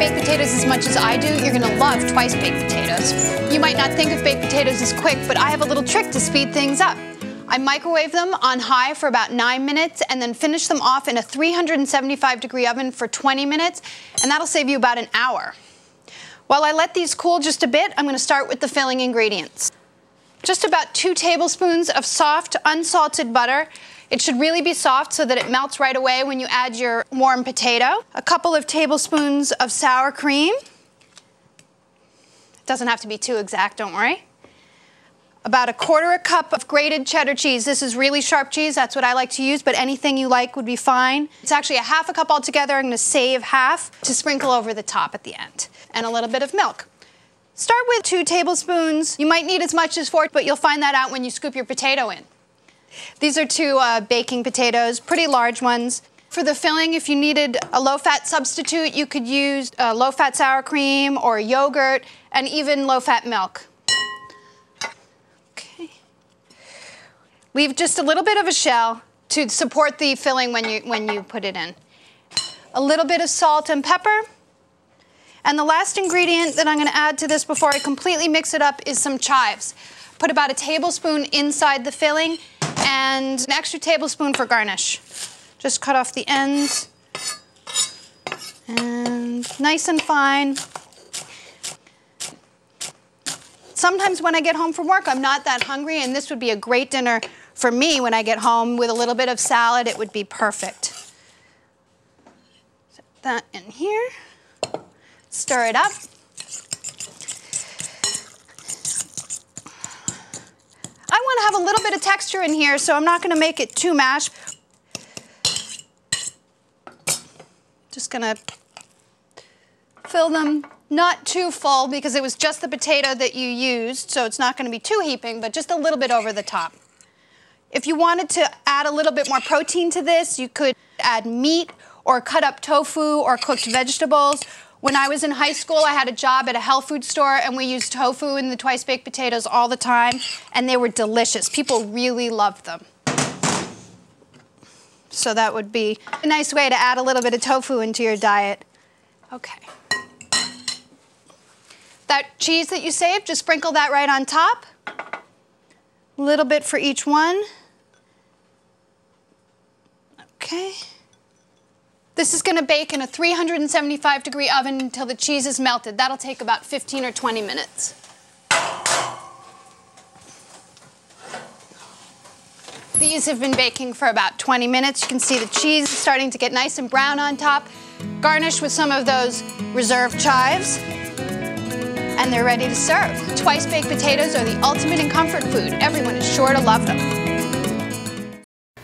baked potatoes as much as I do, you're gonna love twice baked potatoes. You might not think of baked potatoes as quick, but I have a little trick to speed things up. I microwave them on high for about 9 minutes and then finish them off in a 375-degree oven for 20 minutes, and that'll save you about an hour. While I let these cool just a bit, I'm gonna start with the filling ingredients. Just about 2 tablespoons of soft, unsalted butter. It should really be soft so that it melts right away when you add your warm potato. A couple of tablespoons of sour cream. It doesn't have to be too exact, don't worry. About 1/4 cup of grated cheddar cheese. This is really sharp cheese, that's what I like to use, but anything you like would be fine. It's actually 1/2 cup altogether. I'm gonna save half to sprinkle over the top at the end. And a little bit of milk. Start with 2 tablespoons. You might need as much as 4, but you'll find that out when you scoop your potato in. These are 2 baking potatoes, pretty large ones. For the filling, if you needed a low-fat substitute, you could use low-fat sour cream or yogurt and even low-fat milk. Okay. Leave just a little bit of a shell to support the filling when you put it in. A little bit of salt and pepper. And the last ingredient that I'm going to add to this before I completely mix it up is some chives. Put about 1 tablespoon inside the filling and an extra tablespoon for garnish. Just cut off the ends. And nice and fine. Sometimes when I get home from work, I'm not that hungry, and this would be a great dinner for me when I get home with a little bit of salad. It would be perfect. Set that in here. Stir it up. I want to have a little bit of texture in here, so I'm not going to make it too mashed. Just going to fill them not too full because it was just the potato that you used, so it's not going to be too heaping, but just a little bit over the top. If you wanted to add a little bit more protein to this, you could add meat or cut up tofu or cooked vegetables. When I was in high school, I had a job at a health food store, and we used tofu in the twice baked potatoes all the time, and they were delicious. People really loved them. So that would be a nice way to add a little bit of tofu into your diet. Okay. That cheese that you saved, just sprinkle that right on top. A little bit for each one. Okay. This is going to bake in a 375-degree oven until the cheese is melted. That'll take about 15 or 20 minutes. These have been baking for about 20 minutes. You can see the cheese is starting to get nice and brown on top. Garnish with some of those reserved chives. And they're ready to serve. Twice baked potatoes are the ultimate in comfort food. Everyone is sure to love them.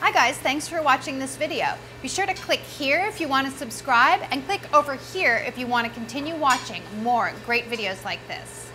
Hi guys, thanks for watching this video. Be sure to click here if you want to subscribe, and click over here if you want to continue watching more great videos like this.